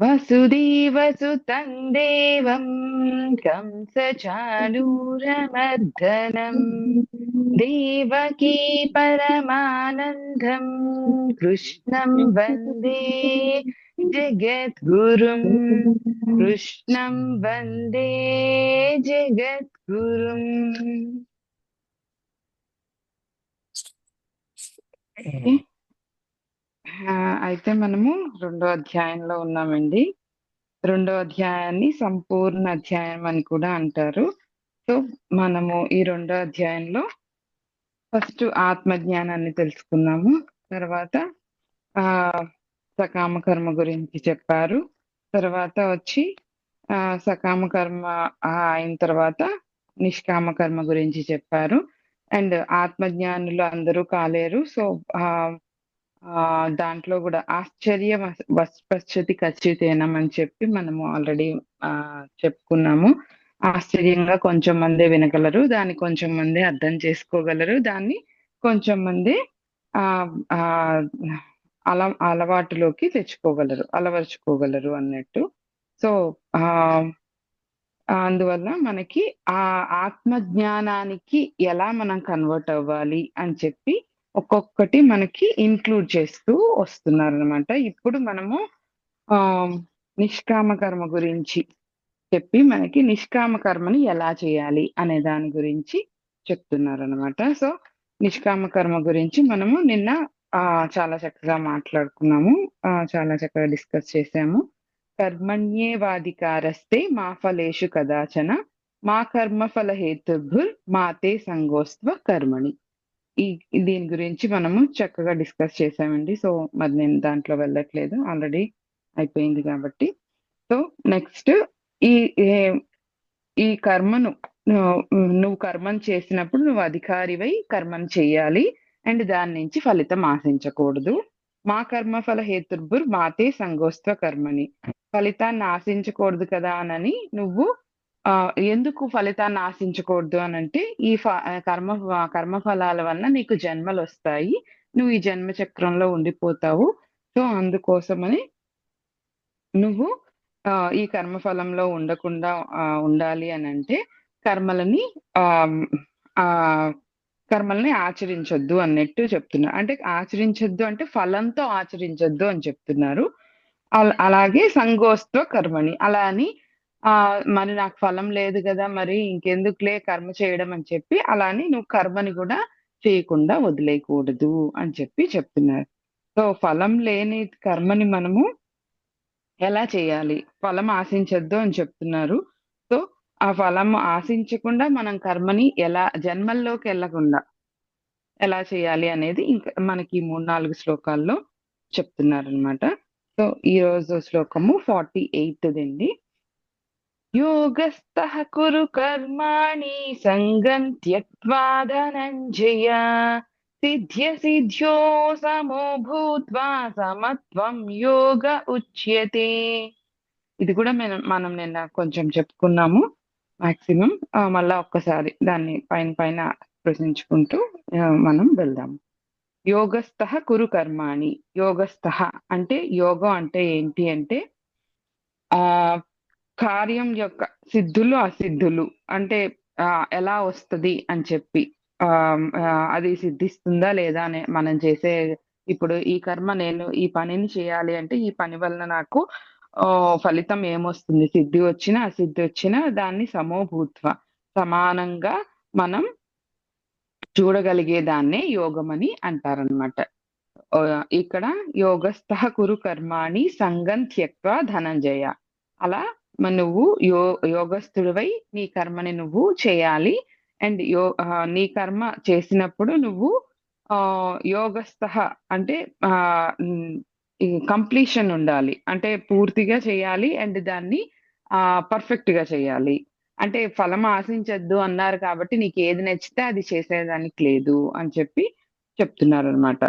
వసుదేవసుతం దేవం కంసచాణూరమర్దనం దేవకీ పరమానందం కృష్ణం వందే జగద్గురుం. కృష్ణం వందే జగద్గురుం. అయితే మనము 2వ అధ్యాయంలో ఉన్నామండి. 2వ అధ్యాయాన్ని సంపూర్ణ అధ్యాయం అని కూడా అంటారు. సో మనము ఈ 2వ అధ్యాయంలో ఫస్ట్ ఆత్మజ్ఞానాన్ని తెలుసుకున్నాము. తర్వాత ఆ సకామ కర్మ గురించి చెప్పారు. తర్వాత వచ్చి సకామ కర్మ అయిన తర్వాత నిష్కామ కర్మ గురించి చెప్పారు. అండ్ ఆత్మజ్ఞానులు అందరూ కాలేరు. సో దాంట్లో కూడా ఆశ్చర్య వస్పశ్చతి ఖచ్చితేనం అని చెప్పి మనము ఆల్రెడీ చెప్పుకున్నాము. ఆశ్చర్యంగా కొంచెం మందే వినగలరు, దాన్ని కొంచెం మంది అర్థం చేసుకోగలరు, దాన్ని కొంచెం మంది ఆ ఆ అలవాటులోకి తెచ్చుకోగలరు, అలవరుచుకోగలరు అన్నట్టు. సో అందువల్ల మనకి ఆ ఆత్మ జ్ఞానానికి ఎలా మనం కన్వర్ట్ అవ్వాలి అని చెప్పి ఒక్కొక్కటి మనకి ఇంక్లూడ్ చేస్తూ వస్తున్నారు అనమాట. ఇప్పుడు మనము ఆ నిష్కామ కర్మ గురించి చెప్పి మనకి నిష్కామ కర్మని ఎలా చేయాలి అనే దాని గురించి చెప్తున్నారు అనమాట. సో నిష్కామ కర్మ గురించి మనము నిన్న చాలా చక్కగా మాట్లాడుకున్నాము, చాలా చక్కగా డిస్కస్ చేసాము. కర్మణ్యేవాధికారస్తే మా ఫలేషు కదాచన మా కర్మ ఫల హేతుర్భుర్ మాతే సంగోస్త్వ కర్మణి. దీని గురించి మనము చక్కగా డిస్కస్ చేసామండి. సో మరి నేను దాంట్లో వెళ్ళట్లేదు, ఆల్రెడీ అయిపోయింది కాబట్టి. సో నెక్స్ట్ ఈ ఈ కర్మను నువ్వు కర్మను చేసినప్పుడు నువ్వు అధికారివై కర్మను చెయ్యాలి అండ్ దాని నుంచి ఫలితం ఆశించకూడదు. మా కర్మ ఫల హేతుర్భుర్ మాతే సంగోస్త్వ కర్మని. ఫలితాన్ని ఆశించకూడదు కదా అని నువ్వు ఎందుకు ఫలితాన్ని ఆశించకూడదు అని అంటే ఈ కర్మ ఫలాల వల్ల నీకు జన్మలు వస్తాయి, నువ్వు ఈ జన్మ చక్రంలో ఉండిపోతావు. సో అందుకోసమని నువ్వు ఈ కర్మఫలంలో ఉండకుండా ఉండాలి అని అంటే కర్మలని కర్మల్ని ఆచరించొద్దు అన్నట్టు చెప్తున్నారు. అంటే ఆచరించొద్దు అంటే ఫలంతో ఆచరించొద్దు అని చెప్తున్నారు. అలాగే సంగోస్త్వ కర్మని, అలా అని మరి నాకు ఫలం లేదు కదా మరి ఇంకెందుకులే కర్మ చేయడం అని చెప్పి అలా అని నువ్వు కర్మని కూడా చేయకుండా వదిలేయకూడదు అని చెప్పి చెప్తున్నారు. సో ఫలం లేని కర్మని మనము ఎలా చేయాలి, ఫలం ఆశించొద్దు అని చెప్తున్నారు. సో ఆ ఫలం ఆశించకుండా మనం కర్మని ఎలా జన్మల్లోకి వెళ్ళకుండా ఎలా చేయాలి అనేది ఇంకా మనకి 3-4 శ్లోకాల్లో చెప్తున్నారనమాట. సో ఈ రోజు శ్లోకము 48దండి. యోగస్థః కురు కర్మాణి సంగం త్యక్త్వా ధనంజయ సిద్ధ్యో సమో భూత్వా సమత్వం యోగ ఉచ్యతే. ఇది కూడా మనం నిన్న కొంచెం చెప్పుకున్నాము మాక్సిమం. మళ్ళా ఒక్కసారి దాన్ని పైన పైన ప్రశ్నించుకుంటూ మనం వెళ్దాం. యోగస్థః కురు కర్మాణి. యోగస్థః అంటే యోగం అంటే ఏంటి అంటే ఆ కార్యం యొక్క సిద్ధులు అసిద్ధులు అంటే ఎలా వస్తది అని చెప్పి అది సిద్ధిస్తుందా లేదా అని మనం చేసే ఇప్పుడు ఈ కర్మ నేను ఈ పనిని చేయాలి అంటే ఈ పని వలన నాకు ఫలితం ఏమొస్తుంది, సిద్ధి వచ్చినా అసిద్ధి వచ్చినా దాన్ని సమోభూత్వ సమానంగా మనం చూడగలిగే దాన్నే యోగం అని అంటారనమాట. ఇక్కడ యోగస్థః కురు కర్మాణి సంగం త్యక్త్వా ధనంజయ. అలా నువ్వు యోగస్థుడివై నీ కర్మని నువ్వు చేయాలి. అండ్ నీ కర్మ చేసినప్పుడు నువ్వు యోగస్థః అంటే కంప్లీషన్ ఉండాలి, అంటే పూర్తిగా చేయాలి అండ్ దాన్ని పర్ఫెక్ట్ గా చేయాలి. అంటే ఫలం ఆశించద్దు అన్నారు కాబట్టి నీకు ఏది నచ్చితే అది చేసేదానికి లేదు అని చెప్పి చెప్తున్నారు అనమాట.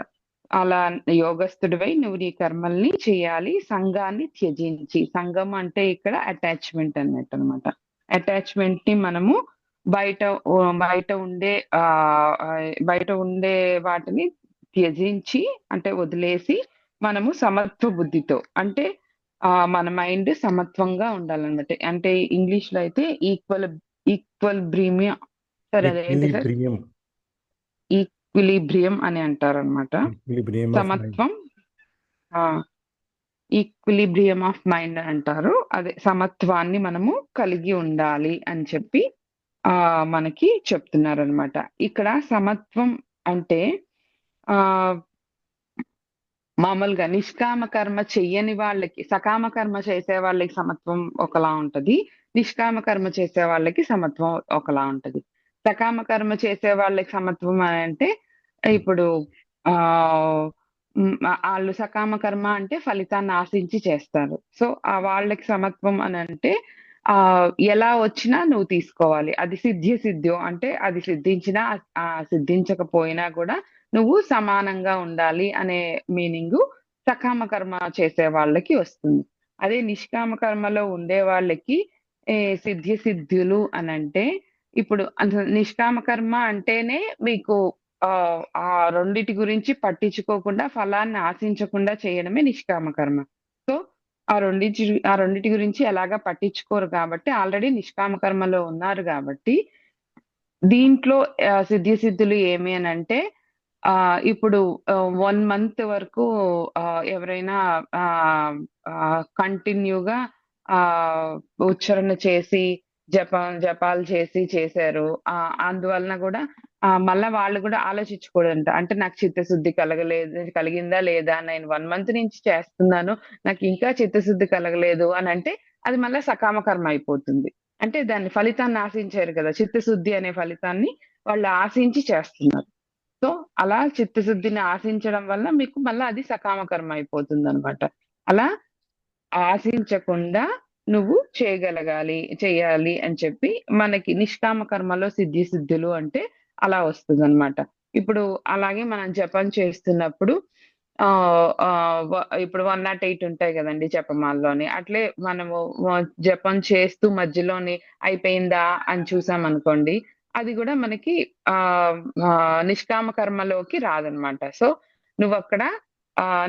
అలా యోగస్థుడివై నువ్వు నీ కర్మల్ని చేయాలి, సంఘాన్ని త్యజించి. సంఘం అంటే ఇక్కడ అటాచ్మెంట్ అన్నట్టు అనమాట. అటాచ్మెంట్ ని మనము బయట బయట ఉండే బయట ఉండే వాటిని త్యజించి అంటే వదిలేసి మనము సమత్వ బుద్ధితో అంటే మన మైండ్ సమత్వంగా ఉండాలన్నమాట. అంటే ఇంగ్లీష్ లో అయితే ఈక్వల్ బ్రీమియం, సార్ అదేంటి సార్, ఈక్విలిబ్రియం ఈక్విలిబ్రియం అని అంటారనమాట. Equilibrium of mind. సమత్వం, ఈక్విలిబ్రియం ఆఫ్ మైండ్ అంటారు. అదే సమత్వాన్ని మనము కలిగి ఉండాలి అని చెప్పి మనకి చెప్తున్నారనమాట. ఇక్కడ సమత్వం అంటే ఆ మామూలుగా నిష్కామ కర్మ చెయ్యని వాళ్ళకి, సకామ కర్మ చేసే వాళ్ళకి సమత్వం ఒకలా ఉంటది. నిష్కామ కర్మ చేసే వాళ్ళకి సమత్వం ఒకలా ఉంటది. సకామ కర్మ చేసే వాళ్ళకి సమత్వం అని అంటే ఇప్పుడు ఆ వాళ్ళు సకామ కర్మ అంటే ఫలితాన్ని ఆశించి చేస్తారు. సో ఆ వాళ్ళకి సమత్వం అని అంటే ఆ ఎలా వచ్చినా నువ్వు తీసుకోవాలి. అది సిద్ధ్యో అంటే అది సిద్ధించినా సిద్ధించకపోయినా కూడా నువ్వు సమానంగా ఉండాలి అనే మీనింగు సకామ కర్మ చేసే వాళ్ళకి వస్తుంది. అదే నిష్కామ కర్మలో ఉండే వాళ్ళకి సిద్ధ్యులు అని అంటే ఇప్పుడు నిష్కామ కర్మ అంటేనే మీకు ఆ రెండిటి గురించి పట్టించుకోకుండా ఫలాన్ని ఆశించకుండా చేయడమే నిష్కామ కర్మ. సో ఆ రెండిటి గురించి ఎలాగా పట్టించుకోరు కాబట్టి ఆల్రెడీ నిష్కామ కర్మలో ఉన్నారు కాబట్టి దీంట్లో సిద్ధిలు ఏమి అని అంటే ఇప్పుడు 1 మంత్ వరకు ఎవరైనా కంటిన్యూగా ఉచ్చారణ చేసి జపాలు చేశారు. అందువలన కూడా మళ్ళా వాళ్ళు కూడా ఆలోచించకూడదంట. అంటే నాకు చిత్తశుద్ధి కలిగిందా లేదా? నేను 1 మంత్ నుంచి చేస్తున్నాను. నాకు ఇంకా చిత్తశుద్ధి కలగలేదు అని అంటే అది మళ్ళా సకామ కర్మ అయిపోతుంది. అంటే దాన్ని ఫలితాన్ని ఆశించారు కదా! చిత్తశుద్ధి అనే ఫలితాన్ని వాళ్ళు ఆశించి చేస్తున్నారు. సో, అలా చిత్తశుద్ధిని ఆశించడం వల్ల మీకు మళ్ళా అది సకామ కర్మ అయిపోతుందనమాట. అలా ఆశించకుండా నువ్వు చేయాలి అని చెప్పి మనకి నిష్కామ కర్మలో సిద్ధిలు అంటే అలా వస్తదనమాట. ఇప్పుడు అలాగే మనం జపం చేస్తున్నప్పుడు ఇప్పుడు 108 ఉంటాయి గదండీ జపమాలలోని. అట్లే మనము జపం చేస్తూ మధ్యలోని అయిపోయిందా అని చూసామనుకోండి, అది గూడా మనకి నిష్కామ కర్మలోకి రాదనమాట. సో, నువ్వక్కడ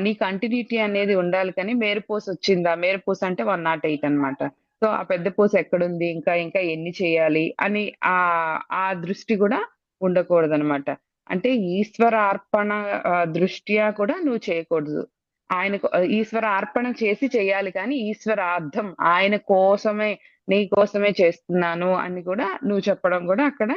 నీ కంటిన్యూటీ అనేది ఉండాలి కానీ మేరుపోసొచ్చిందా? మేరుపోసు అంటే 108 అనమాట. సో, ఆ పెద్ద పూస ఎక్కడుంది? ఇంకా ఎన్ని చేయాలి? అని ఆ దృష్టి గూడా ఉండకూడదనమాట. అంటే ఈశ్వరార్పణ దృష్ట్యా కూడా నువ్వు చేయకూడదు. ఆయనకు ఈశ్వర అర్పణ చేసి చేయాలి కానీ ఈశ్వరార్థం ఆయన కోసమే, నీ కోసమే చేస్తున్నాను అని కూడా నువ్వు చెప్పడం కూడా అక్కడ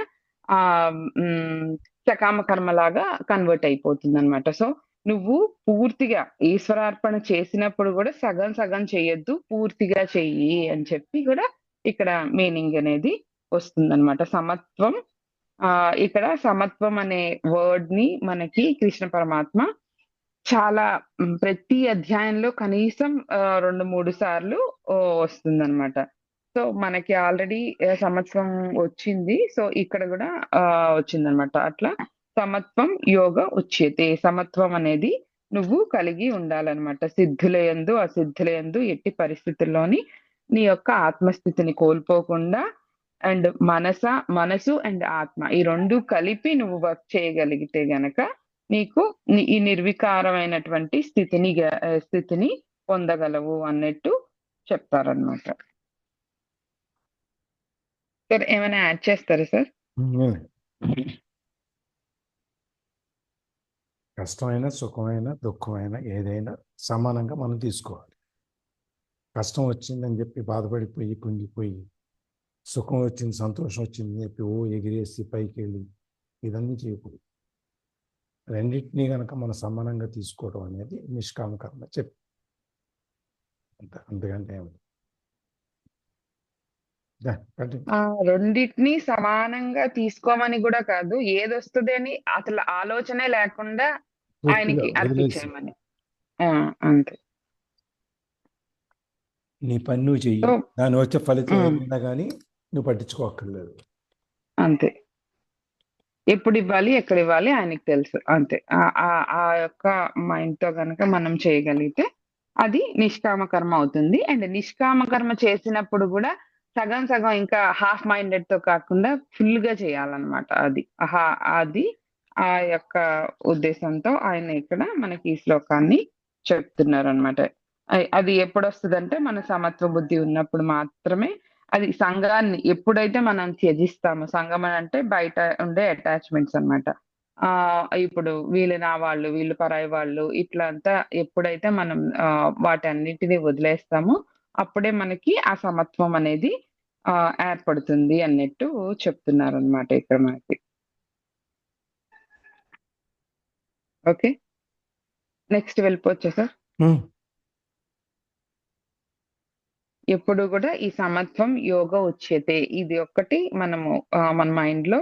సకామ కర్మలాగా కన్వర్ట్ అయిపోతుందనమాట. సో, నువ్వు పూర్తిగా ఈశ్వరార్పణ చేసినప్పుడు కూడా సగం సగం చెయ్యొద్దు. పూర్తిగా చెయ్యి అని చెప్పి కూడా ఇక్కడ మీనింగ్ అనేది వస్తుందనమాట. సమత్వం ఇక్కడ సమత్వం అనే వర్డ్ ని మనకి కృష్ణ పరమాత్మ చాలా ప్రతి అధ్యాయంలో కనీసం 2, 3 సార్లు వస్తుందనమాట. సో, మనకి ఆల్రెడీ సంవత్సరం వచ్చింది. సో, ఇక్కడ గూడా వచ్చిందనమాట. అట్లా సమత్వం యోగ ఉచ్యతే. సమత్వం అనేది నువ్వు కలిగి ఉండాలనమాట. సిద్ధులయందు, అసిద్ధులయందు ఎట్టి పరిస్థితుల్లోని నీ యొక్క ఆత్మస్థితిని కోల్పోకుండా అండ్ మనసు అండ్ ఆత్మ ఈ 2 కలిపి నువ్వు వర్క్ చేయగలిగితే గనక నీకు ఈ నిర్వికారమైనటువంటి స్థితిని పొందగలవు అన్నట్టు చెప్తారనమాట. సార్ ఏమైనా యాడ్ చేస్తారా సార్? కష్టమైన, సుఖమైన, దుఃఖమైన ఏదైనా సమానంగా మనం తీసుకోవాలి. కష్టం వచ్చిందని చెప్పి బాధపడిపోయి కుంగిపోయి, సుఖం వచ్చింది, సంతోషం వచ్చిందని చెప్పి ఎగిరేసి పైకి వెళ్ళి ఇదన్నీ చేయకూడదు. రెండింటినీ కనుక మనం సమానంగా తీసుకోవడం అనేది నిష్కామ కర్మ చెప్పి అంతకంటే ఏమిటి. రెండింటినీ సమానంగా తీసుకోమని కూడా కాదు, ఏదొస్తుంది అని అసలు ఆలోచనే లేకుండా ఆయనకి అర్పించేయమని. అంతే. నీ పని నువ్వు చెయ్యి, దాని వచ్చే ఫలితం ఏదైనా కానీ నువ్వు పట్టించుకోక్కర్లేదు. అంతే. ఎప్పుడు ఇవ్వాలి, ఎక్కడ ఇవ్వాలి ఆయనకి తెలుసు. అంతే. ఆ యొక్క మైండ్ తో గనక మనం చేయగలిగితే అది నిష్కామ కర్మ అవుతుంది. అండ్ నిష్కామ కర్మ చేసినప్పుడు కూడా సగం సగం ఇంకా హాఫ్ మైండెడ్ తో కాకుండా ఫుల్ గా చేయాలన్నమాట. అది ఆ యొక్క ఉద్దేశంతో ఆయన ఇక్కడ మనకి ఈ శ్లోకాన్ని చెప్తున్నారు అనమాట. అది ఎప్పుడొస్తదంటే మన సమత్వ బుద్ధి ఉన్నప్పుడు మాత్రమే. అది సంఘాన్ని ఎప్పుడైతే మనం త్యజిస్తామో, సంఘం అంటే బయట ఉండే అటాచ్‌మెంట్స్ అన్నమాట. ఇప్పుడు వీళ్ళు నా వాళ్ళు, వీళ్ళు పరాయి వాళ్ళు ఇట్లా అంతా ఎప్పుడైతే మనం వాటన్నిటిని వదిలేస్తామో అప్పుడే మనకి ఆ సమత్వం అనేది ఏర్పడుతుంది అన్నట్టు చెప్తున్నారన్నమాట ఇక్కడ మనకి. ఓకే. నెక్స్ట్ వెళ్ళిపోవచ్చా సార్? ఎప్పుడు కూడా ఈ సమత్వం యోగ ఉచ్యతే ఇది ఒక్కటి మనము మన మైండ్‌లో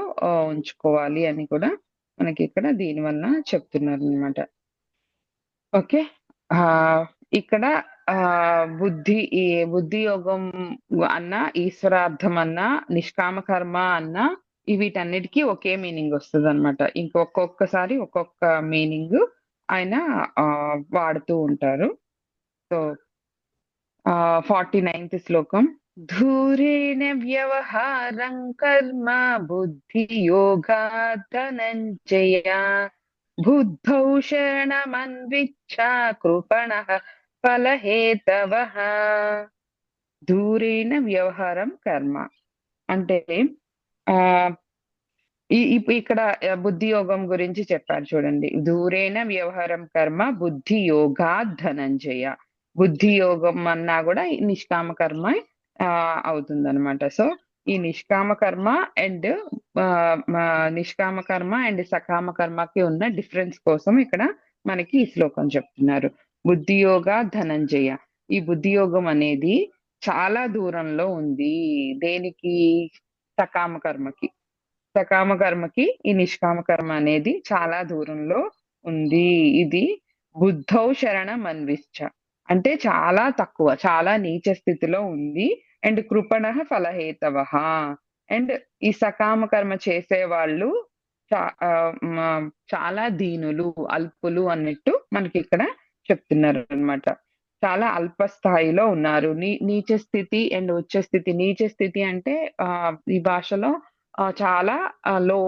ఉంచుకోవాలి అని కూడా మనకి ఇక్కడ దీనివల్ల చెప్తున్నారనమాట. ఓకే. ఆహ్, ఇక్కడ ఈ బుద్ధి యోగం అన్నా, ఈశ్వరార్థం అన్నా, నిష్కామ కర్మ అన్నా వీటన్నిటికి ఒకే మీనింగ్ వస్తదనమాట. ఇంకొక్కొక్కసారి ఒక్కొక్క మీనింగ్ ఆయన వాడుతూ ఉంటారు. సో 49th శ్లోకం. ధూరేణ వ్యవహారం కర్మ బుద్ధియోగాత్ ధనంజయ బుద్ధౌ శరణమన్విచ్ఛ కృపణః ఫలహేతవః. దూరేణ వ్యవహారం కర్మ అంటే ఇక్కడ బుద్ధి యోగం గురించి చెప్పారు చూడండి. దూరేణ వ్యవహారం కర్మ బుద్ధి యోగాత్ ధనంజయ. బుద్ధి యోగం అన్నా కూడా నిష్కామ కర్మ అవుతుందన్నమాట. సో ఈ నిష్కామ కర్మ అండ్ నిష్కామ కర్మ అండ్ సకామ కర్మకి ఉన్న డిఫరెన్స్ కోసం ఇక్కడ మనకి ఈ శ్లోకం చెప్తున్నారు. బుద్ధి యోగ ధనంజయ. ఈ బుద్ధి యోగం అనేది చాలా దూరంలో ఉంది. దేనికి? సకామ కర్మకి. సకామ కర్మకి ఈ నిష్కామ కర్మ అనేది చాలా దూరంలో ఉంది. ఇది బుద్ధౌ శరణం అన్విష్ట అంటే చాలా తక్కువ, చాలా నీచ స్థితిలో ఉంది. అండ్ కృపణః ఫలహేతవః. అండ్ ఈ సకామ కర్మ చేసేవాళ్ళు చాలా దీనులు, అల్పులు అన్నట్టు మనకి ఇక్కడ చెప్తున్నారు అన్నమాట. చాలా అల్ప స్థాయిలో ఉన్నారు. నీచ స్థితి అండ్ ఉచ్చ స్థితి. నీచ స్థితి అంటే ఈ భాషలో చాలా లో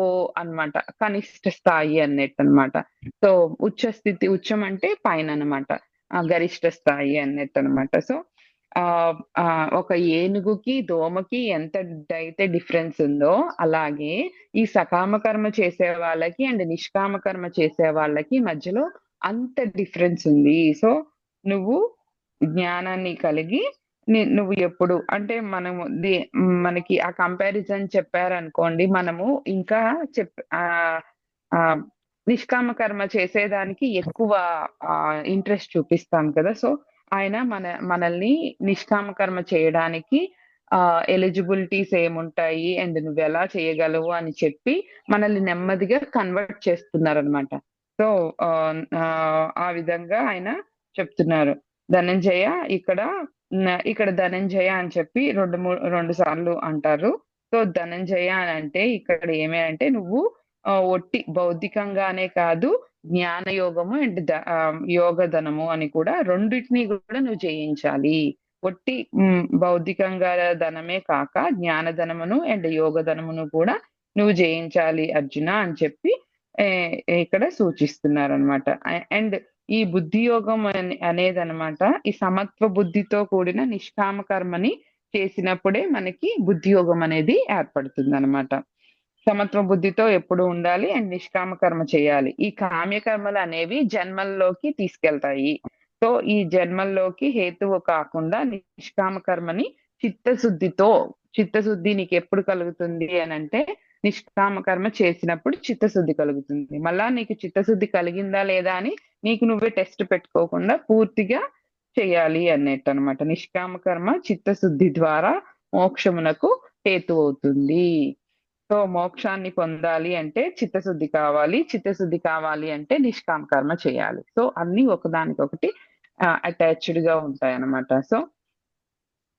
అన్నమాట. కనిష్ట స్థాయి అన్నట్టన్నమాట. సో ఉచ్చ ఉచ్చం అంటే పైన అన్నమాట. గరిష్ట స్థాయి అన్నట్టన్నమాట. సో ఒక ఏనుగుకి, దోమకి ఎంతైతే డిఫరెన్స్ ఉందో అలాగే ఈ సకామ కర్మ చేసే వాళ్ళకి అండ్ నిష్కామ కర్మ చేసే వాళ్ళకి మధ్యలో అంత డిఫరెన్స్ ఉంది. సో నువ్వు జ్ఞానాన్ని కలిగి నువ్వు ఎప్పుడు అంటే మనకి ఆ కంపారిజన్ చెప్పారనుకోండి, మనము ఇంకా నిష్కామ కర్మ చేసేదానికి ఎక్కువ ఇంట్రెస్ట్ చూపిస్తాం కదా. సో ఆయన మనల్ని నిష్కామ కర్మ చేయడానికి ఎలిజిబిలిటీస్ ఏముంటాయి అండ్ నువ్వు ఎలా చేయగలవు అని చెప్పి మనల్ని నెమ్మదిగా కన్వర్ట్ చేస్తున్నారనమాట. సో ఆ విధంగా ఆయన చెప్తున్నారు. ధనంజయ ఇక్కడ ధనంజయ అని చెప్పి రెండు సార్లు అంటారు. సో ధనంజయ అని అంటే ఇక్కడ ఏమి అంటే నువ్వు ఒట్టి భౌతికంగానే కాదు, జ్ఞాన యోగము అండ్ యోగ ధనము అని కూడా రెండిటిని కూడా నువ్వు జయించాలి. ఒట్టి భౌతికంగా ధనమే కాక జ్ఞాన ధనమును అండ్ యోగ ధనమును కూడా నువ్వు జయించాలి అర్జున అని చెప్పి ఇక్కడ సూచిస్తున్నారనమాట. అండ్ ఈ బుద్ధి యోగం అనేదనమాట ఈ సమత్వ బుద్ధితో కూడిన నిష్కామ కర్మని చేసినప్పుడే మనకి బుద్ధి యోగం అనేది ఏర్పడుతుందన్నమాట. సమత్వ బుద్ధితో ఎప్పుడు ఉండాలి అండ్ నిష్కామ కర్మ చేయాలి. ఈ కామ్య కర్మలు అనేవి జన్మల్లోకి తీసుకెళ్తాయి. సో ఈ జన్మల్లోకి హేతువు కాకుండా నిష్కామ కర్మని చిత్తశుద్ధి నీకు ఎప్పుడు కలుగుతుంది అనంటే నిష్కామ కర్మ చేసినప్పుడు చిత్తశుద్ధి కలుగుతుంది. మళ్ళా నీకు చిత్తశుద్ధి కలిగిందా లేదా అని నీకు నువ్వే టెస్ట్ పెట్టుకోకుండా పూర్తిగా చేయాలి అన్నట్టు అనమాట. నిష్కామ కర్మ చిత్తశుద్ధి ద్వారా మోక్షమునకు హేతు అవుతుంది. సో మోక్షాన్ని పొందాలి అంటే చిత్తశుద్ధి కావాలి. చిత్తశుద్ధి కావాలి అంటే నిష్కామ కర్మ చేయాలి. సో అన్ని ఒకదానికొకటి అటాచ్డ్ గా ఉంటాయి అన్నమాట. సో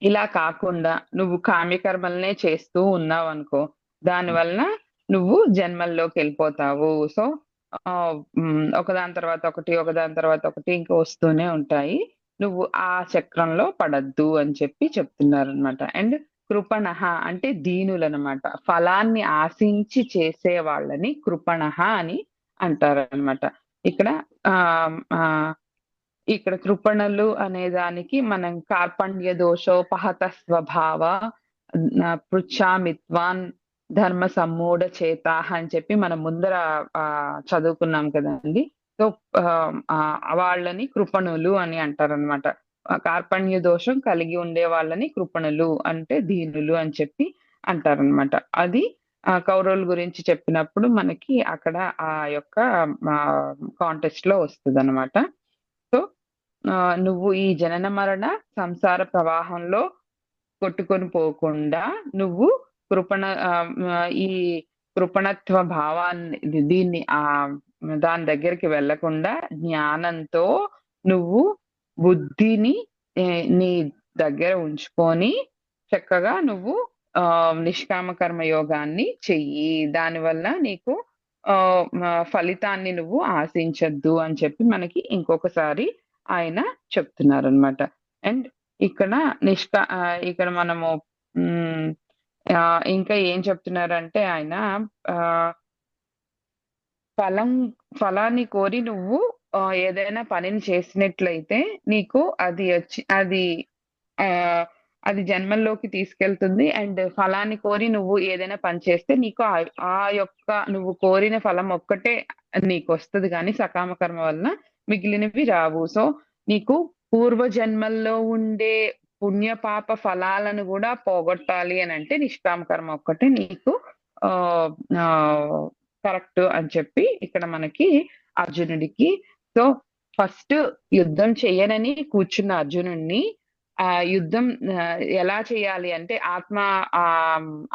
ఇలా కాకుండా నువ్వు కామ్యకర్మలనే చేస్తూ ఉన్నావు అనుకో, దానివలన నువ్వు జన్మల్లోకి వెళ్ళిపోతావు. సో ఒకదాని తర్వాత ఒకటి ఇంకా వస్తూనే ఉంటాయి. నువ్వు ఆ చక్రంలో పడద్దు అని చెప్పి చెప్తున్నారనమాట. అండ్ కృపణః అంటే దీనులనమాట. ఫలాన్ని ఆశించి చేసే వాళ్ళని కృపణః అని అంటారనమాట. ఇక్కడ ఇక్కడ కృపణలు అనే దానికి మనం కార్పణ్య దోషోపహత స్వభావ పృచ్ఛామిత్వాన్ ధర్మ సమ్మూఢ చేతాహ అని చెప్పి మనం ముందర చదువుకున్నాం కదండి. సో వాళ్ళని కృపణులు అని అంటారనమాట. కార్పణ్య దోషం కలిగి ఉండే వాళ్ళని కృపణులు అంటే దీనులు అని చెప్పి అంటారనమాట. అది కౌరవుల గురించి చెప్పినప్పుడు మనకి అక్కడ ఆ యొక్క కాంటెక్స్ట్ లో వస్తుంది అనమాట. సో నువ్వు ఈ జనన మరణ సంసార ప్రవాహంలో కొట్టుకొని పోకుండా నువ్వు ఈ కృపణత్వ భావాన్ని దీన్ని దాని దగ్గరికి వెళ్లకుండా జ్ఞానంతో నువ్వు బుద్ధిని నీ దగ్గర ఉంచుకొని చక్కగా నువ్వు నిష్కామ కర్మ యోగాన్ని చెయ్యి. దానివల్ల నీకు ఫలితాన్ని నువ్వు ఆశించద్దు అని చెప్పి మనకి ఇంకొకసారి ఆయన చెప్తున్నారు అనమాట. అండ్ ఇక్కడ ఇక్కడ మనము ఇంకా ఏం చెప్తున్నారంటే ఆయన ఫలాన్ని కోరి నువ్వు ఏదైనా పనిని చేసినట్లయితే నీకు అది జన్మల్లోకి తీసుకెళ్తుంది. అండ్ ఫలాన్ని కోరి నువ్వు ఏదైనా పని చేస్తే నీకు ఆ యొక్క నువ్వు కోరిన ఫలం ఒక్కటే నీకు వస్తుంది, కానీ సకామ కర్మ వలన మిగిలినవి రావు. సో నీకు పూర్వ జన్మల్లో ఉండే పుణ్య పాప ఫలాలను కూడా పోగొట్టాలి అని అంటే నిష్కామ కర్మ ఒక్కటే నీకు కరెక్ట్ అని చెప్పి ఇక్కడ మనకి అర్జునుడికి. సో ఫస్ట్ యుద్ధం చెయ్యనని కూర్చున్న అర్జునుడిని ఆ యుద్ధం ఎలా చేయాలి అంటే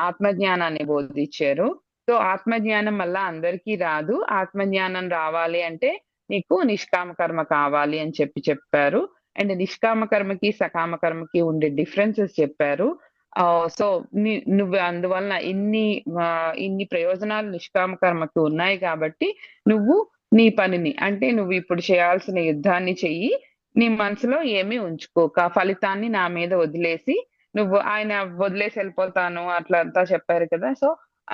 ఆత్మజ్ఞానాన్ని బోధించారు. సో ఆత్మజ్ఞానం మళ్ళా అందరికీ రాదు. ఆత్మజ్ఞానం రావాలి అంటే నీకు నిష్కామ కర్మ కావాలి అని చెప్పారు. అండ్ నిష్కామ కర్మకి సకామ కర్మకి ఉండే డిఫరెన్సెస్ చెప్పారు. సో నువ్వు అందువలన ఇన్ని ప్రయోజనాలు నిష్కామ కర్మకి ఉన్నాయి కాబట్టి నువ్వు నీ పనిని అంటే నువ్వు ఇప్పుడు చేయాల్సిన యుద్ధాన్ని చెయ్యి, నీ మనసులో ఏమీ ఉంచుకోక ఫలితాన్ని నా మీద వదిలేసి నువ్వు ఆయన వదిలేసి వెళ్ళిపోతాను అట్లా అంతా చెప్పారు కదా. సో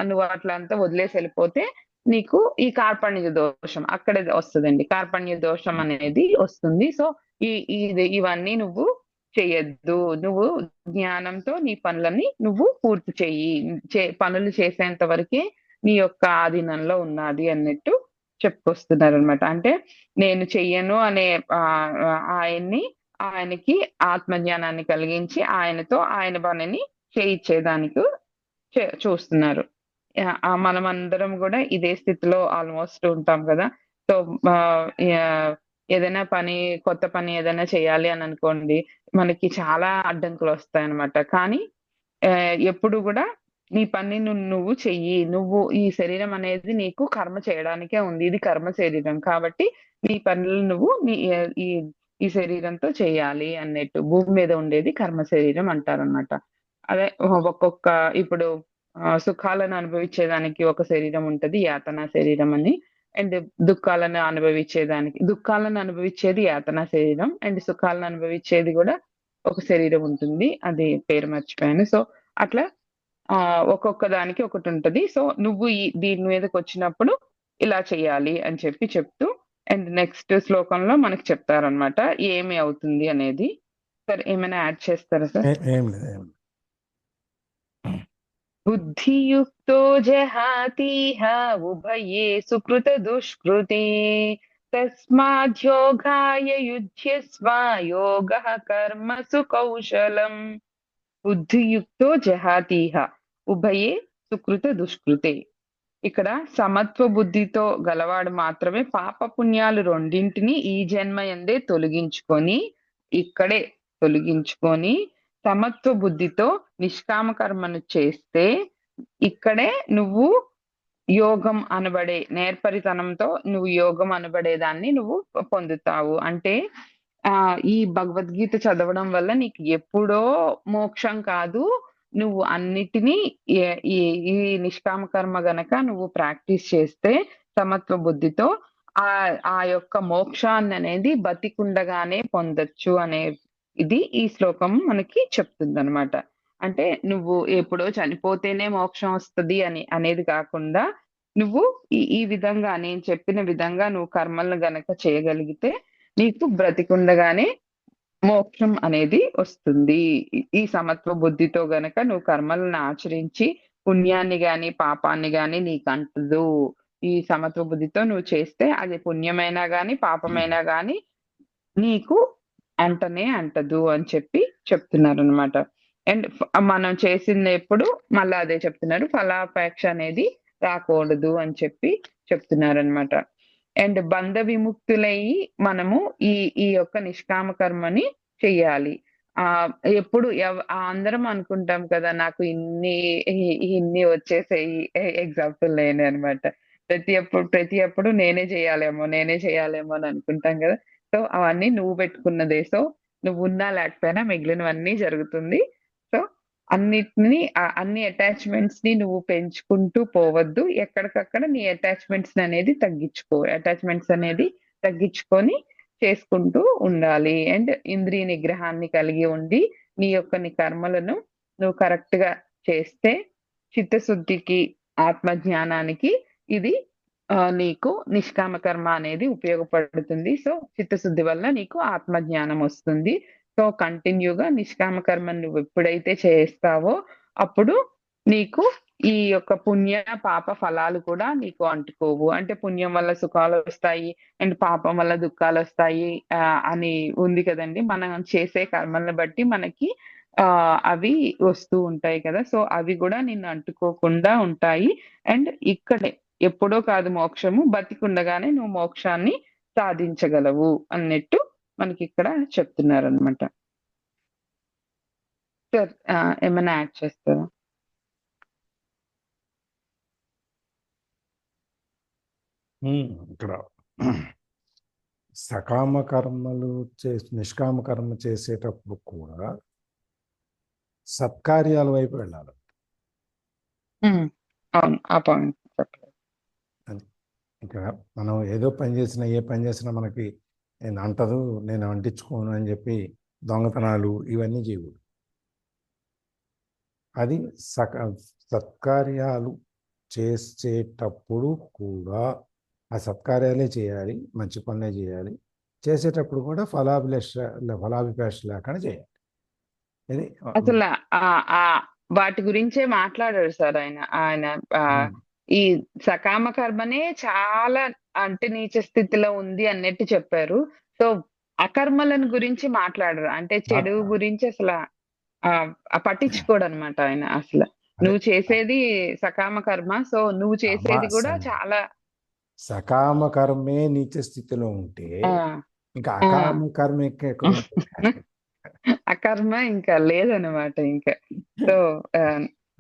నువ్వు అట్లా అంతా వదిలేసి వెళ్ళిపోతే నీకు ఈ కార్పణ్య దోషం అక్కడే వస్తుందండి. కార్పణ్య దోషం అనేది వస్తుంది. సో ఇవన్నీ నువ్వు చెయ్యొద్దు. నువ్వు జ్ఞానంతో నీ పనులని నువ్వు పూర్తి చెయ్యి. పనులు చేసేంత వరకే నీ యొక్క ఆధీనంలో ఉన్నది అన్నట్టు చెప్పుకొస్తున్నారు అనమాట. అంటే నేను చెయ్యను అనే ఆయనకి ఆత్మజ్ఞానాన్ని కలిగించి ఆయనతో ఆయన పనిని చేయించేదానికి చూస్తున్నారు. మనమందరం కూడా ఇదే స్థితిలో ఆల్మోస్ట్ ఉంటాం కదా. సో ఏదైనా కొత్త పని ఏదైనా చేయాలి అని అనుకోండి, మనకి చాలా అడ్డంకులు వస్తాయి అన్నమాట. కానీ ఎప్పుడు కూడా నీ పని నువ్వు చెయ్యి. నువ్వు ఈ శరీరం అనేది నీకు కర్మ చేయడానికే ఉంది. ఇది కర్మ శరీరం కాబట్టి నీ పనులు నువ్వు ఈ శరీరంతో చేయాలి అన్నట్టు. భూమి మీద ఉండేది కర్మ శరీరం అంటారనమాట. అదే ఒక్కొక్క ఇప్పుడు సుఖాలను అనుభవించేదానికి ఒక శరీరం ఉంటది, యాతన శరీరం అని. అండ్ దుఃఖాలను అనుభవించేది యాతన శరీరం. అండ్ సుఖాలను అనుభవించేది కూడా ఒక శరీరం ఉంటుంది, అది పేరు మర్చిపోయాను. సో అట్లా ఒక్కొక్క దానికి ఒకటి ఉంటది. సో నువ్వు దీని మీదకి వచ్చినప్పుడు ఇలా చెయ్యాలి అని చెప్తూ అండ్ నెక్స్ట్ శ్లోకంలో మనకి చెప్తారనమాట ఏమి అవుతుంది అనేది. సార్ ఏమైనా యాడ్ చేస్తారా సార్? బుద్ధియుక్తో జహాతిహ ఉభయే సుకృత దుష్కృతే తస్మాద్యోగాయ యుధ్యస్వ యోగః కర్మసు కౌశలం. బుద్ధియుక్తో జహాతిహ ఉభయే సుకృత దుష్కృతే. ఇక్కడ సమత్వ బుద్ధితో గలవాడు మాత్రమే పాప పుణ్యాలు రెండింటిని ఈ జన్మ యందే తొలగించుకొని సమత్వ బుద్ధితో నిష్కామ కర్మను చేస్తే ఇక్కడే నువ్వు యోగం అనబడే నేర్పరితనంతో నువ్వు యోగం అనబడేదాన్ని నువ్వు పొందుతావు. అంటే ఈ భగవద్గీత చదవడం వల్ల నీకు ఎప్పుడో మోక్షం కాదు, నువ్వు అన్నిటినీ ఈ నిష్కామ కర్మ గనక నువ్వు ప్రాక్టీస్ చేస్తే సమత్వ బుద్ధితో ఆ యొక్క మోక్షాన్ని అనేది బతికుండగానే పొందొచ్చు అనే ఇది ఈ శ్లోకం మనకి చెప్తుంది అనమాట. అంటే నువ్వు ఎప్పుడో చనిపోతేనే మోక్షం వస్తుంది అనేది కాకుండా నువ్వు ఈ విధంగా నేను చెప్పిన విధంగా నువ్వు కర్మలను గనక చేయగలిగితే నీకు బ్రతికుండగానే మోక్షం అనేది వస్తుంది. ఈ సమత్వ బుద్ధితో గనక నువ్వు కర్మలను ఆచరించి పుణ్యాన్ని గాని పాపాన్ని గాని నీకు అంటదు. ఈ సమత్వ బుద్ధితో నువ్వు చేస్తే అది పుణ్యమైనా గాని పాపమైనా గాని నీకు అంటనే అంటదు అని చెప్పి చెప్తున్నారు అనమాట. అండ్ మనం చేసింది ఎప్పుడు మళ్ళా అదే చెప్తున్నారు, ఫలాపేక్ష అనేది రాకూడదు అని చెప్పి చెప్తున్నారు అనమాట. అండ్ బంధ విముక్తులయ్యి మనము ఈ ఈ యొక్క నిష్కామ కర్మని చెయ్యాలి. ఎప్పుడు అందరం అనుకుంటాం కదా, నాకు ఇన్ని వచ్చేసాయి. ఎగ్జాంపుల్ నేనే అనమాట. ప్రతి అప్పుడు నేనే చేయాలేమో అని అనుకుంటాం కదా. సో అవన్నీ నువ్వు పెట్టుకున్నదే. సో నువ్వు ఉన్నా లేకపోయినా మిగిలినవన్నీ జరుగుతుంది. సో అన్ని అటాచ్మెంట్స్ ని నువ్వు పెంచుకుంటూ పోవద్దు. ఎక్కడికక్కడ నీ అటాచ్మెంట్స్ అనేది తగ్గించుకొని చేసుకుంటూ ఉండాలి. అండ్ ఇంద్రియ నిగ్రహాన్ని కలిగి ఉండి నీ కర్మలను నువ్వు కరెక్ట్ గా చేస్తే చిత్తశుద్ధికి, ఆత్మ జ్ఞానానికి ఇది నీకు నిష్కామ కర్మ అనేది ఉపయోగపడుతుంది. సో చిత్తశుద్ధి వల్ల నీకు ఆత్మ జ్ఞానం వస్తుంది. సో కంటిన్యూగా నిష్కామ కర్మను నువ్వు ఎప్పుడైతే చేస్తావో అప్పుడు నీకు ఈ యొక్క పుణ్య పాప ఫలాలు కూడా నీకు అంటుకోవు. అంటే పుణ్యం వల్ల సుఖాలు వస్తాయి అండ్ పాపం వల్ల దుఃఖాలు వస్తాయి అని ఉంది కదండి. మనం చేసే కర్మలను బట్టి మనకి అవి వస్తూ ఉంటాయి కదా. సో అవి కూడా నిన్ను అంటుకోకుండా ఉంటాయి. అండ్ ఇక్కడే ఎప్పుడో కాదు మోక్షము, బతికుండగానే నువ్వు మోక్షాన్ని సాధించగలవు అన్నట్టు మనకి ఇక్కడ చెప్తున్నారనమాట. సార్ ఏమైనా యాడ్ చేస్తారా? ఇక్కడ సకామ కర్మలు నిష్కామ కర్మ చేసేటప్పుడు కూడా సత్కార్యాల వైపు వెళ్ళాలి. అవును, ఆ పాయింట్ చెప్పలేదు. ఇక్కడ మనం ఏదో పని చేసినా, ఏ పని చేసినా మనకి నేను అంటదు, నేను అంటించుకోను అని చెప్పి దొంగతనాలు ఇవన్నీ చేయకూడదు. అది సత్కార్యాలు చేసేటప్పుడు కూడా ఆ సత్కార్యాలే చేయాలి, మంచి పనులే చేయాలి. చేసేటప్పుడు కూడా ఫలాభిపేక్ష లేకుండా చేయాలి. ఇది అసలు వాటి గురించే మాట్లాడారు సార్ ఆయన ఈ సకామ కర్మనే చాలా అంటే నీచ స్థితిలో ఉంది అన్నట్టు చెప్పారు. సో అకర్మలను గురించి మాట్లాడరు. అంటే చెడు గురించి అసలు పట్టించుకోడు అనమాట ఆయన. అసలు నువ్వు చేసేది సకామ కర్మ, సో నువ్వు చేసేది కూడా చాలా సకామ కర్మే నీచ స్థితిలో ఉంటే ఇంకా అకామ కర్మ అకర్మ ఇంకా లేదనమాట ఇంకా. సో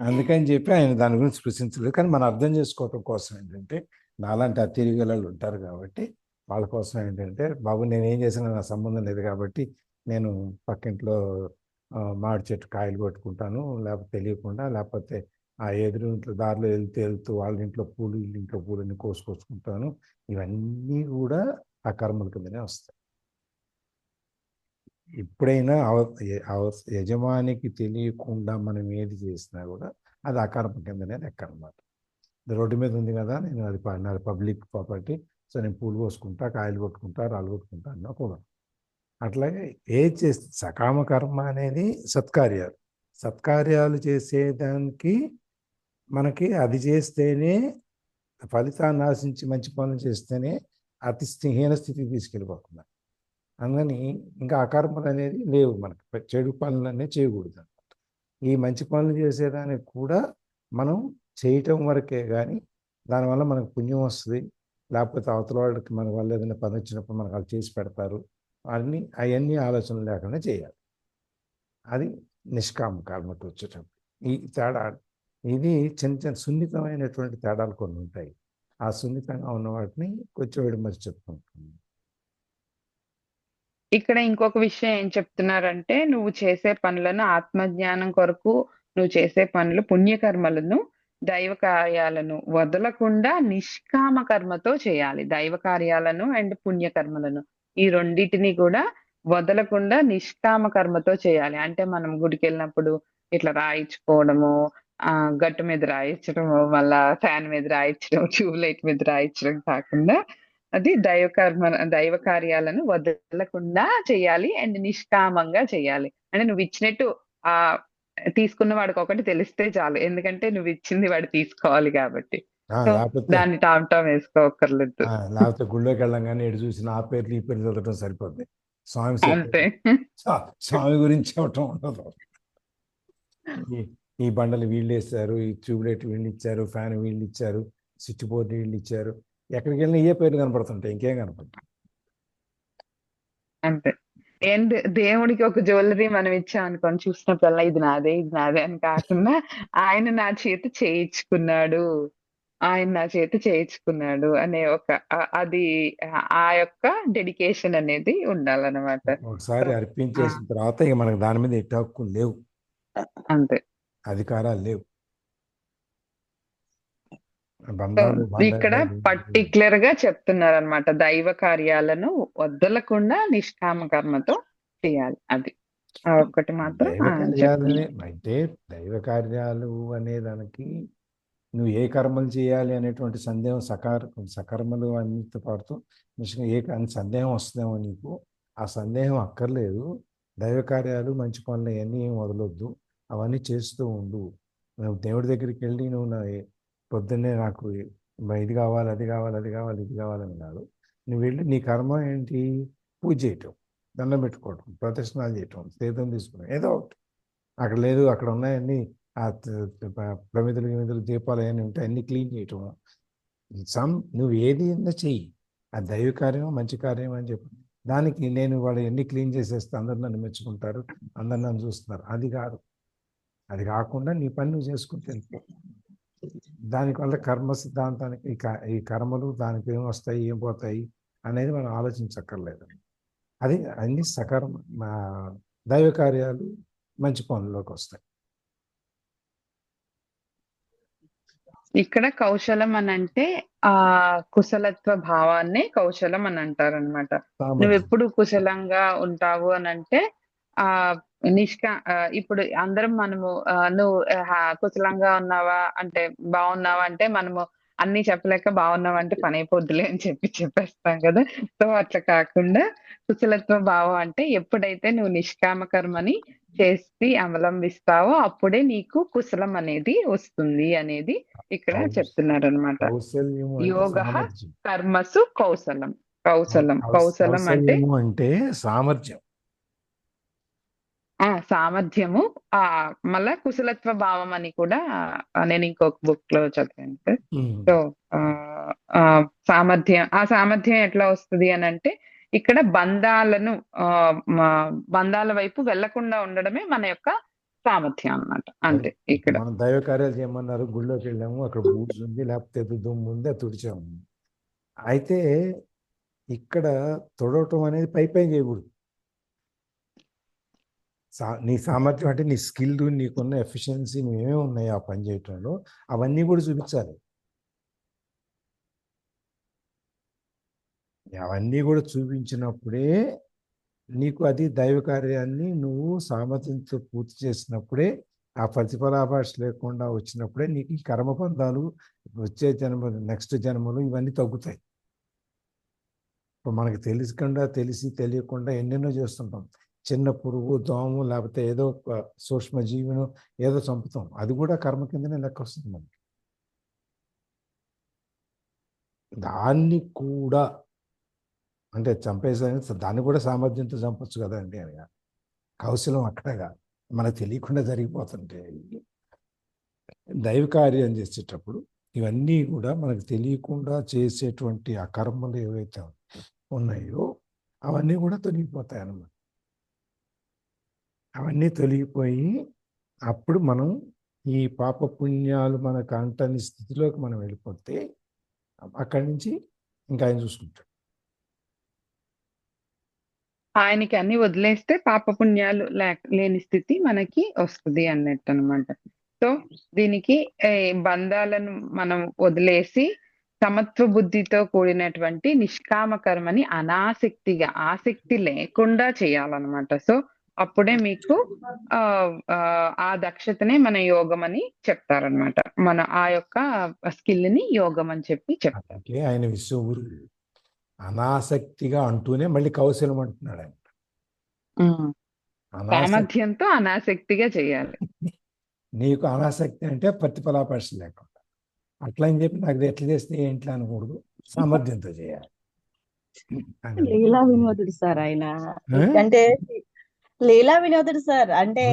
అందుకని చెప్పి ఆయన దాని గురించి స్పృశించలేదు. కానీ మనం అర్థం చేసుకోవటం కోసం ఏంటంటే, నాలాంటి అతిరిగలలు ఉంటారు కాబట్టి వాళ్ళ కోసం ఏంటంటే, బాబు నేనేం చేసినా నా సంబంధం లేదు కాబట్టి నేను పక్కింట్లో మామిడి చెట్టు కాయలు కొట్టుకుంటాను, లేకపోతే తెలియకుండా, లేకపోతే ఆ ఎదురింట్లో దారిలో వెళ్తూ వాళ్ళ ఇంట్లో పూలు ఇంట్లో పూలన్నీ కోసుకొచ్చుకుంటాను. ఇవన్నీ కూడా ఆ కర్మల కిందనే వస్తాయి. ఎప్పుడైనా యజమానికి తెలియకుండా మనం ఏది చేసినా కూడా అది అకర్మ కిందనే లెక్క అనమాట. రోడ్డు మీద ఉంది కదా, నేను అది పబ్లిక్ ప్రాపర్టీ, సో నేను పూలు కోసుకుంటా, కాయలు కొట్టుకుంటా, రాళ్ళు కొట్టుకుంటా అన్నా కూడా. అట్లాగే ఏది చేస్తే సకామ కర్మ అనేది సత్కార్యాలు చేసేదానికి మనకి అది చేస్తేనే ఫలితాన్ని ఆశించి మంచి పనులు చేస్తేనే అతి హీన స్థితికి తీసుకెళ్ళిపోతున్నారు. అందుకని ఇంకా అకర్మలు అనేది లేవు మనకి. చెడు పనులన్నీ చేయకూడదు అనమాట. ఈ మంచి పనులు చేసేదానికి కూడా మనం చేయటం వరకే కానీ దానివల్ల మనకు పుణ్యం వస్తుంది, లేకపోతే అవతల వాళ్ళకి మన వల్ల ఏదైనా పని వచ్చినప్పుడు మనకు వాళ్ళు చేసి పెడతారు, అవన్నీ ఆలోచనలు లేకుండా చేయాలి. అది నిష్కామ కర్మకు వచ్చేటప్పుడు ఈ తేడా. ఇది చిన్న సున్నితమైనటువంటి తేడాలు కొన్ని ఉంటాయి. ఆ సున్నితంగా ఉన్న వాటిని కొంచెం విడమర్చి చెప్పుకుంటుంది. ఇక్కడ ఇంకొక విషయం ఏం చెప్తున్నారంటే, నువ్వు చేసే పనులను ఆత్మజ్ఞానం కొరకు నువ్వు చేసే పనులు పుణ్యకర్మలను, దైవ కార్యాలను వదలకుండా నిష్కామ కర్మతో చేయాలి. దైవ కార్యాలను అండ్ పుణ్యకర్మలను ఈ రెండింటిని కూడా వదలకుండా నిష్కామ కర్మతో చేయాలి. అంటే మనం గుడికి వెళ్ళినప్పుడు ఇట్లా రాయించుకోవడము, గట్టు మీద రాయించడం, మళ్ళా ఫ్యాన్ మీద రాయించడం, ట్యూబ్ లైట్ మీద రాయించడం కాకుండా అది దైవ కార్యాలను వదలకుండా చేయాలి అండ్ నిష్కామంగా చేయాలి. అంటే నువ్వు ఇచ్చినట్టు ఆ తీసుకున్న వాడికి ఒకటి తెలిస్తే చాలు. ఎందుకంటే నువ్వు ఇచ్చింది వాడు తీసుకోవాలి కాబట్టి. సో లేకపోతే దాన్ని టామ్ టామ్ వేసుకోకర్లేదు. లేకపోతే గుళ్ళోకి వెళ్ళంగానే ఎటు చూసిన ఆ పేర్లు ఈ పేర్లు చదవటం సరిపోద్ది. స్వామి అంతే. స్వామి గురించి చెప్పటం ఉండదు. ఈ బండలు వీళ్ళు వేస్తారు, ఈ ట్యూబ్లైట్ వీళ్ళు ఇచ్చారు, ఫ్యాన్ వీళ్ళు ఇచ్చారు, స్విచ్ బోర్డు వీళ్ళు ఇచ్చారు. ఎక్కడికి వెళ్ళినా ఏ పేర్లు కనపడుతుంటాయి, ఇంకేం కనపడతాయి. అంతే. అండ్ దేవుడికి ఒక జ్యువెలరీ మనం ఇచ్చాం అనుకోని చూసినప్పుడల్లా ఇది నాదే ఇది నాదే అని కాకుండా ఆయన నా చేత చేయించుకున్నాడు, ఆయన నా చేత చేయించుకున్నాడు అనే ఒక అది ఆ యొక్క డెడికేషన్ అనేది ఉండాలన్నమాట. ఒకసారి అర్పించేసిన తర్వాత ఇక మనకు దాని మీద ఎట్టి హక్కులు లేవు, అంతే, అధికారాలు లేవు. ఇక్కడ పర్టిక్యులర్ గా చెప్తున్నారు అనమాట, దైవ కార్యాలను వదలకుండా నిష్కామ కర్మతో చేయాలి. అది ఒక్కటి మాత్రం అంటే దైవ కార్యాలు అనే దానికి నువ్వు ఏ కర్మలు చేయాలి అనేటువంటి సందేహం సకర్మలు అన్నిటితో పాటుతో ఏ సందేహం వస్తుందేమో నీకు. ఆ సందేహం అక్కర్లేదు. దైవ కార్యాలు మంచి పనులు అవన్నీ ఏం వదలొద్దు, అవన్నీ చేస్తూ ఉండు. నువ్వు దేవుడి దగ్గరికి వెళ్ళి నువ్వు పొద్దున్నే నాకు ఇది కావాలి అది కావాలి అది కావాలి ఇది కావాలని కాదు. నువ్వు వెళ్ళి నీ కర్మ ఏంటి? పూజ చేయటం, దండం పెట్టుకోవటం, ప్రదర్శనలు చేయటం, తీర్థం తీసుకోవడం, ఏదో ఒకటి. అక్కడ లేదు, అక్కడ ఉన్నాయన్నీ ఆ ప్రమిదలు దీపాలు అవన్నీ ఉంటాయి, అన్ని క్లీన్ చేయటం. నువ్వు ఏది చెయ్యి, ఆ దైవ కార్యం మంచి కార్యం అని చెప్పి దానికి నేను వాళ్ళు ఎన్ని క్లీన్ చేసేస్తే అందరు నన్ను మెచ్చుకుంటారు, అందరు నన్ను చూస్తున్నారు, అది కాదు. అది కాకుండా నీ పని నువ్వు చేసుకుంటే దానివల్ల కర్మ సిద్ధాంతానికి ఈ కర్మలు దానికి ఏం వస్తాయి ఏం పోతాయి అనేది మనం ఆలోచించక్కర్లేదు. అది అన్ని దైవ కార్యాలు మంచి పనుల్లోకి వస్తాయి. ఇక్కడ కౌశలం అని అంటే ఆ కుశలత్వ భావాన్ని కౌశలం అని అంటారనమాట. నువ్వు ఎప్పుడు కుశలంగా ఉంటావు అని అంటే ఆ ఇప్పుడు అందరం మనము నువ్వు కుశలంగా ఉన్నావా అంటే బాగున్నావా అంటే మనము అన్ని చెప్పలేక బాగున్నావా అంటే పని అయిపోద్దులే అని చెప్పేస్తాం కదా. సో అట్లా కాకుండా కుశలత్వ భావం అంటే ఎప్పుడైతే నువ్వు నిష్కామ కర్మని చేసి అవలంబిస్తావో అప్పుడే నీకు కుశలం అనేది వస్తుంది అనేది ఇక్కడ చెప్తున్నారు అనమాట. యోగ కర్మసు కౌశలం. కౌశలం అంటే సామర్థ్యం, సామర్థ్యము. మళ్ళా కుశలత్వ భావం అని కూడా నేను ఇంకొక బుక్ లో చదివాను. సో సామర్థ్యం ఎట్లా వస్తుంది అని అంటే ఇక్కడ బంధాల వైపు వెళ్లకుండా ఉండడమే మన యొక్క సామర్థ్యం అన్నమాట. అంతే. ఇక్కడ మనం దైవ కార్యాలు చేయమన్నారు, గుళ్ళోకి వెళ్ళాము, అక్కడ బూడ్స్ ఉంది లేకపోతే దుమ్ము ఉంది, అది తుడిచాము. అయితే ఇక్కడ తొడవటం అనేది పై చేయకూడదు. నీ సామర్థ్యం అంటే నీ స్కిల్, నీకున్న ఎఫిషియన్సీ, నువ్వేమేమి ఉన్నాయి ఆ పని చేయటంలో అవన్నీ కూడా చూపించాలి. అవన్నీ కూడా చూపించినప్పుడే నీకు అది దైవ కార్యాన్ని నువ్వు సామర్థ్యంతో పూర్తి చేసినప్పుడే, ఆ ప్రతిఫలాభాష లేకుండా వచ్చినప్పుడే నీకు ఈ కర్మబంధాలు వచ్చే జన్మ నెక్స్ట్ జన్మలు ఇవన్నీ తగ్గుతాయి. ఇప్పుడు మనకి తెలిసి తెలియకుండా ఎన్నెన్నో చేస్తుంటాం. చిన్న పురుగు, దోమ, లేకపోతే ఏదో సూక్ష్మ జీవిను ఏదో చంపుతాం, అది కూడా కర్మ కిందనే లెక్క వస్తుంది మనకి. దాన్ని కూడా అంటే చంపేసాని దాన్ని కూడా సామర్థ్యంతో చంపొచ్చు కదండి అని. కౌశలం అక్కడగా మనకు తెలియకుండా జరిగిపోతుంటే దైవ కార్యం చేసేటప్పుడు ఇవన్నీ కూడా మనకు తెలియకుండా చేసేటువంటి ఆ కర్మలు ఏవైతే ఉన్నాయో అవన్నీ కూడా తొలగిపోతాయి అన్నమాట. అవన్నీ తొలగిపోయి అప్పుడు మనం ఈ పాపపుణ్యాలు మనకు అంటని స్థితిలోకి మనం వెళ్ళిపోతే అక్కడి నుంచి ఇంకా ఆయన చూసుకుంటాడు. ఆయనకి అన్ని వదిలేస్తే పాపపుణ్యాలు లేని స్థితి మనకి వస్తుంది అన్నట్టు అనమాట. సో దీనికి బంధాలను మనం వదిలేసి సమత్వ బుద్ధితో కూడినటువంటి నిష్కామ కర్మని అనాసక్తిగా, ఆసక్తి లేకుండా చేయాలన్నమాట. సో అప్పుడే మీకు ఆ దక్షతనే మన యోగం అని చెప్తారనమాట. మన ఆ యొక్క స్కిల్ ని యోగం అని చెప్తారు. ఆయన విశ్వగురు, అనాసక్తిగా అంటూనే మళ్ళీ కౌశలం అంటున్నాడు ఆయన. సామర్థ్యంతో అనాసక్తిగా చేయాలి. నీకు అనాసక్తి అంటే ప్రతిఫలాపేక్ష లేకుండా. అట్లా అని చెప్పి నాకు ఎట్లా చేస్తే ఏంటి అనకూడదు, సామర్థ్యంతో చేయాలి. లీలా వినోదుడు సార్ ఆయన. అంటే లీలా వినోదుడు సార్ అంటే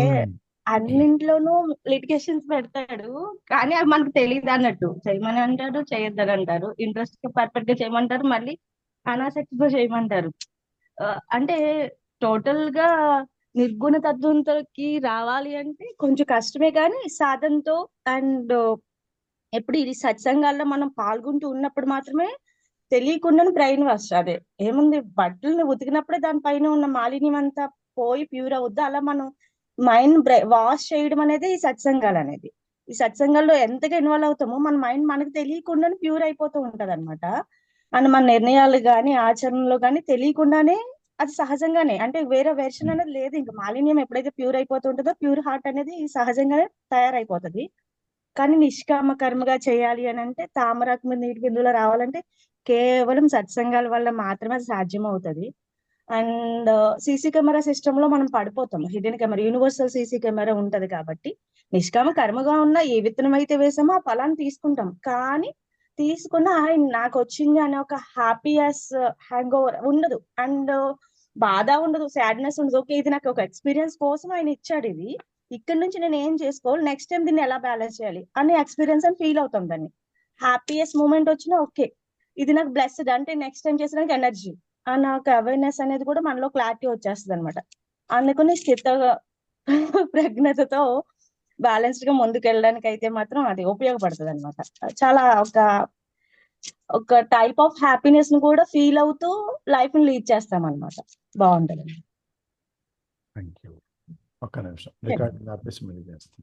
అన్నింట్లోనూ లిటిగేషన్స్ పెడతాడు, కానీ అవి మనకు తెలియదు అన్నట్టు. చేయమని అంటాడు, చేయొద్దని అంటారు. ఇంట్రెస్ట్ గా పర్ఫెక్ట్ గా చేయమంటారు, మళ్ళీ అనాసక్తితో చేయమంటారు. అంటే టోటల్ గా నిర్గుణ తత్వంతోకి రావాలి అంటే కొంచెం కష్టమే, కానీ సాధనతో అండ్ ఎప్పుడు ఇది సత్సంగాల్లో మనం పాల్గొంటూ ఉన్నప్పుడు మాత్రమే తెలియకుండా బ్రెయిన్ వాష్, అదే ఏముంది బట్టలను ఉతికినప్పుడే దానిపైన ఉన్న మాలిన్యం అంతా పోయి ప్యూర్ అవుద్ది. అలా మనం మైండ్ వాష్ చేయడం అనేది ఈ సత్సంగాలు అనేది. ఈ సత్సంగాల్లో ఎంతగా ఇన్వాల్వ్ అవుతామో మన మైండ్ మనకు తెలియకుండానే ప్యూర్ అయిపోతూ ఉంటది అనమాట. అండ్ మన నిర్ణయాలు కానీ ఆచరణలో కానీ తెలియకుండానే అది సహజంగానే, అంటే వేరే వెర్షన్ అనేది లేదు. ఇంకా మాలిన్యం ఎప్పుడైతే ప్యూర్ అయిపోతూ ఉంటుందో ప్యూర్ హార్ట్ అనేది సహజంగానే తయారైపోతుంది. కానీ నిష్కామ కర్మగా చేయాలి అని అంటే తామరాకు మీద నీటి బిందువులో రావాలంటే కేవలం సత్సంగాల వల్ల మాత్రమే అది సాధ్యం అవుతుంది. అండ్ సీసీ కెమెరా సిస్టమ్ లో మనం పడిపోతాం. Hidden camera, universal CC camera ఉంటది కాబట్టి నిష్కామ కర్మగా ఉన్న ఏ విత్తనం అయితే వేసామో ఆ ఫలాన్ని తీసుకుంటాం. కానీ తీసుకున్న నాకు వచ్చింది అనే ఒక హ్యాపీయెస్, హ్యాంగ్ ఓవర్ ఉండదు. అండ్ బాధ ఉండదు, సాడ్నెస్ ఉండదు. ఓకే, ఇది నాకు ఒక ఎక్స్పీరియన్స్ కోసం ఆయన ఇచ్చాడు, ఇది ఇక్కడ నుంచి నేను ఏం చేసుకోవాలి, నెక్స్ట్ టైం దీన్ని ఎలా బ్యాలెన్స్ చేయాలి అనే ఎక్స్పీరియన్స్ అని ఫీల్ అవుతాం. దాన్ని హ్యాపీయెస్ట్ మూమెంట్ వచ్చినా ఓకే, ఇది నాకు బ్లెస్డ్, అంటే నెక్స్ట్ టైం చేసడానికి ఎనర్జీ అన్న ఒక అవేర్నెస్ అనేది కూడా మనలో క్లారిటీ వచ్చేస్తుంది అనమాట. అందుకని స్థిత ప్రజ్ఞతతో బ్యాలెన్స్డ్ గా ముందుకు వెళ్ళడానికి అయితే మాత్రం అది ఉపయోగపడుతుంది అనమాట. చాలా ఒక టైప్ ఆఫ్ హ్యాపీనెస్ ను కూడా ఫీల్ అవుతూ లైఫ్ ని లీడ్ చేస్తాం అనమాట. బాగుంటది. Thank you. ఒక్క నిమిషం రికార్డింగ్ ఆపేసి మళ్ళీ చేస్తాం.